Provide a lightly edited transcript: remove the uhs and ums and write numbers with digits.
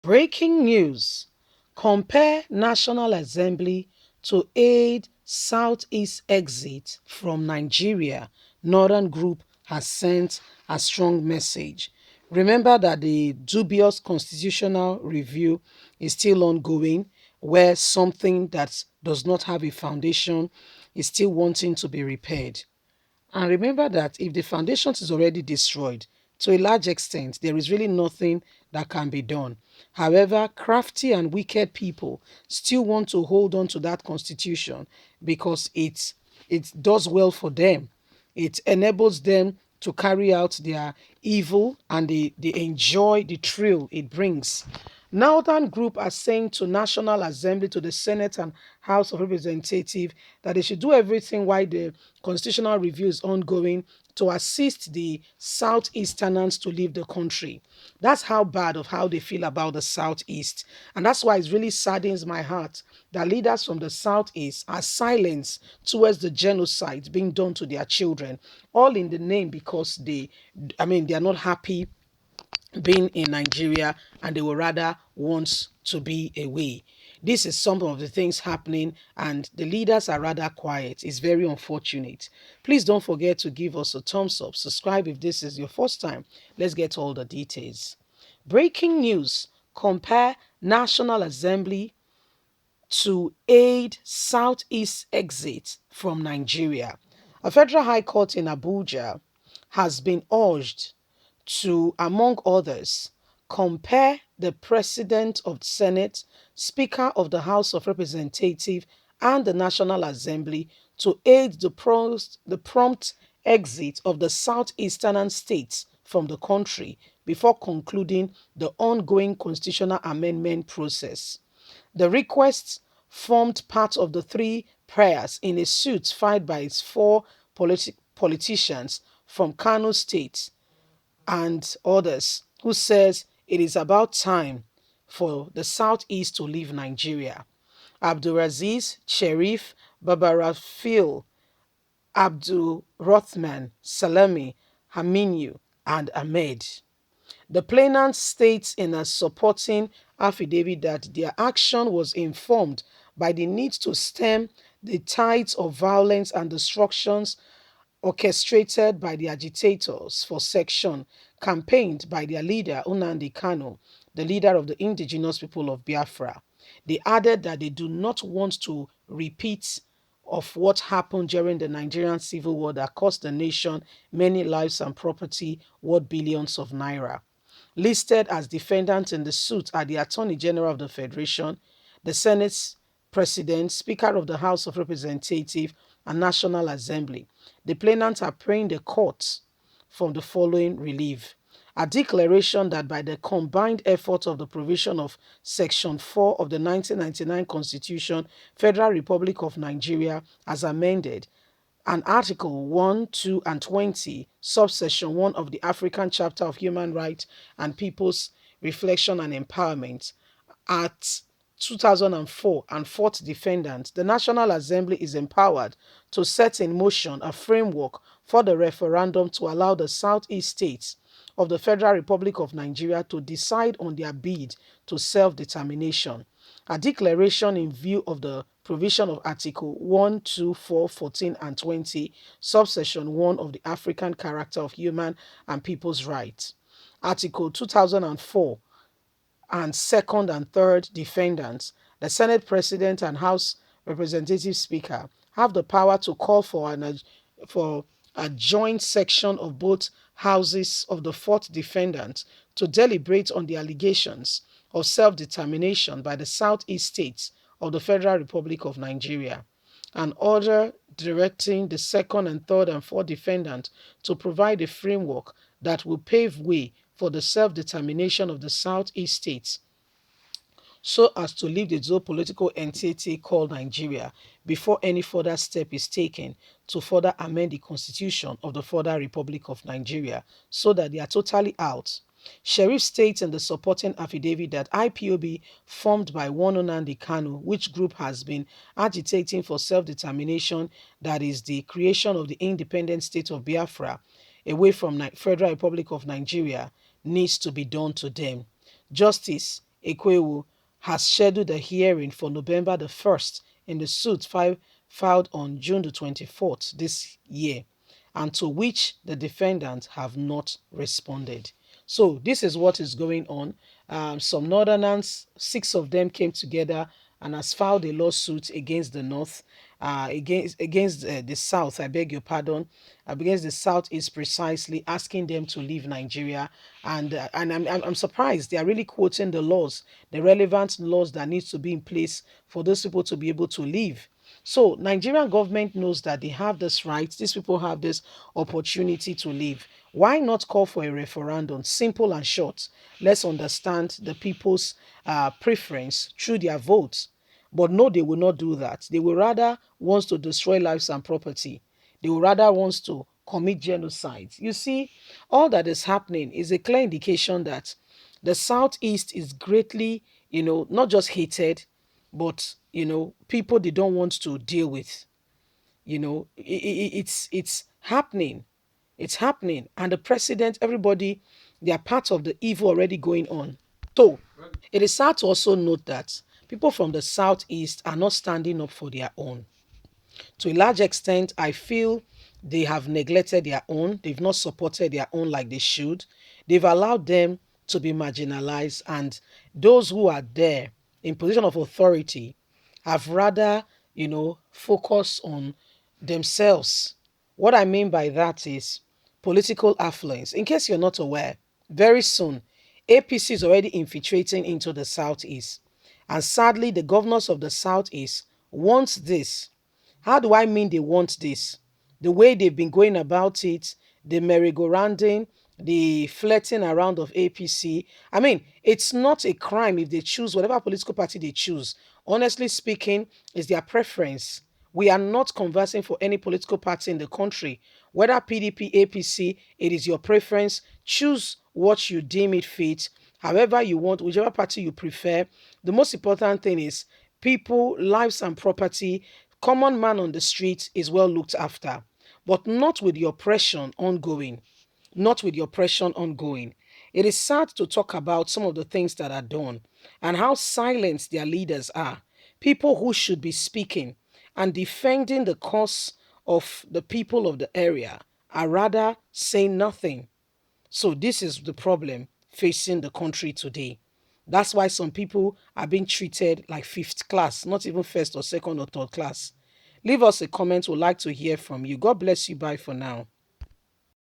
Breaking news. Compare National Assembly to aid Southeast exit from Nigeria. Northern Group has sent a strong message. Remember that the dubious constitutional review is still ongoing, where something that does not have a foundation is still wanting to be repaired. And remember that if the foundation is already destroyed, to a large extent, there is really nothing that can be done. However, crafty and wicked people still want to hold on to that constitution because it does well for them. It enables them to carry out their evil and they enjoy the thrill it brings. Northern Group are saying to National Assembly, to the Senate and House of Representatives that they should do everything while the constitutional review is ongoing to assist the Southeasterners to leave the country. That's how bad of how they feel about the Southeast. And that's why it really saddens my heart that leaders from the Southeast are silenced towards the genocide being done to their children, all in the name because they are not happy being in Nigeria and they would rather want to be away. This is some of the things happening, and the leaders are rather quiet. It's very unfortunate. Please don't forget to give us a thumbs up. Subscribe if this is your first time. Let's get all the details. Breaking news. Compare National Assembly to aid Southeast exit from Nigeria. A federal high court in Abuja has been urged to, among others, compare the President of the Senate, Speaker of the House of Representatives, and the National Assembly to aid the prompt exit of the southeastern states from the country before concluding the ongoing constitutional amendment process. The request formed part of the three prayers in a suit filed by its four politicians from Kano State and others who says it is about time for the Southeast to leave Nigeria. Abdulaziz, Sherif, Babarafil, Abdul Rothman, Salami, Haminu, and Ahmed. The plaintiff states in a supporting affidavit that their action was informed by the need to stem the tides of violence and destructions orchestrated by the agitators for section, campaigned by their leader Nnamdi Kanu, the leader of the indigenous people of Biafra. They added that they do not want to repeat of what happened during the Nigerian civil war that cost the nation many lives and property worth billions of naira. Listed as defendants in the suit are the Attorney General of the Federation, the Senate's President, Speaker of the House of Representatives, and National Assembly. The plaintiffs are praying the court for the following relief. A declaration that by the combined effort of the provision of Section 4 of the 1999 Constitution, Federal Republic of Nigeria, as amended, and Article 1, 2, and 20, subsection 1 of the African Chapter of Human Rights and People's Reflection and Empowerment, at 2004 and fourth defendant, the National Assembly is empowered to set in motion a framework for the referendum to allow the Southeast states of the Federal Republic of Nigeria to decide on their bid to self-determination. A declaration in view of the provision of Article 1, 2, 4, 14, and 20, subsection 1 of the African Charter of Human and People's Rights. Article 2004 and second and third defendants, the Senate President and House Representative Speaker, have the power to call for a joint section of both houses of the fourth defendant to deliberate on the allegations of self-determination by the Southeast states of the Federal Republic of Nigeria. An order directing the second and third and fourth defendant to provide a framework that will pave way for the self-determination of the Southeast states so as to leave the geopolitical entity called Nigeria before any further step is taken to further amend the constitution of the Federal Republic of Nigeria so that they are totally out. Sheriff states in the supporting affidavit that IPOB, formed by one Nnamdi Kanu, which group has been agitating for self-determination, that is the creation of the independent state of Biafra, away from Federal Republic of Nigeria, needs to be done to them. Justice Ekwewu has scheduled a hearing for November the 1st in the suit filed on June the 24th this year, and to which the defendants have not responded. So this is what is going on. Some northerners, six of them came together and has filed a lawsuit against the north, against the south. I beg your pardon, against the southeast precisely, asking them to leave Nigeria. And I'm surprised they are really quoting the laws, the relevant laws that needs to be in place for those people to be able to leave. So Nigerian government knows that they have this right. These people have this opportunity to leave. Why not call for a referendum? Simple and short. Let's understand the people's preference through their votes. But no, they will not do that. They will rather wants to destroy lives and property. They will rather wants to commit genocide. You see, all that is happening is a clear indication that the Southeast is greatly, not just hated, but people they don't want to deal with. It's happening. It's happening, and the president, everybody, they are part of the evil already going on. So it is sad to also note that people from the southeast are not standing up for their own. To a large extent, I feel they have neglected their own. They've not supported their own like they should. They've allowed them to be marginalized, and those who are there in position of authority have rather, focused on themselves. What I mean by that is political affluence. In case you're not aware, very soon, APC is already infiltrating into the southeast. And sadly, the governors of the southeast want this. How do I mean they want this? The way they've been going about it, the merry-go-rounding, the flirting around of APC. I mean, it's not a crime if they choose whatever political party they choose. Honestly speaking, it's their preference. We are not conversing for any political party in the country. Whether PDP, APC, it is your preference. Choose what you deem it fit. However you want, whichever party you prefer. The most important thing is people, lives and property, common man on the street is well looked after, but not with the oppression ongoing. Not with the oppression ongoing. It is sad to talk about some of the things that are done and how silent their leaders are. People who should be speaking and defending the cause of the people of the area are rather saying nothing. So this is the problem facing the country today. That's why some people are being treated like fifth class, not even first or second or third class. Leave us a comment. We'd like to hear from you. God bless you. Bye for now.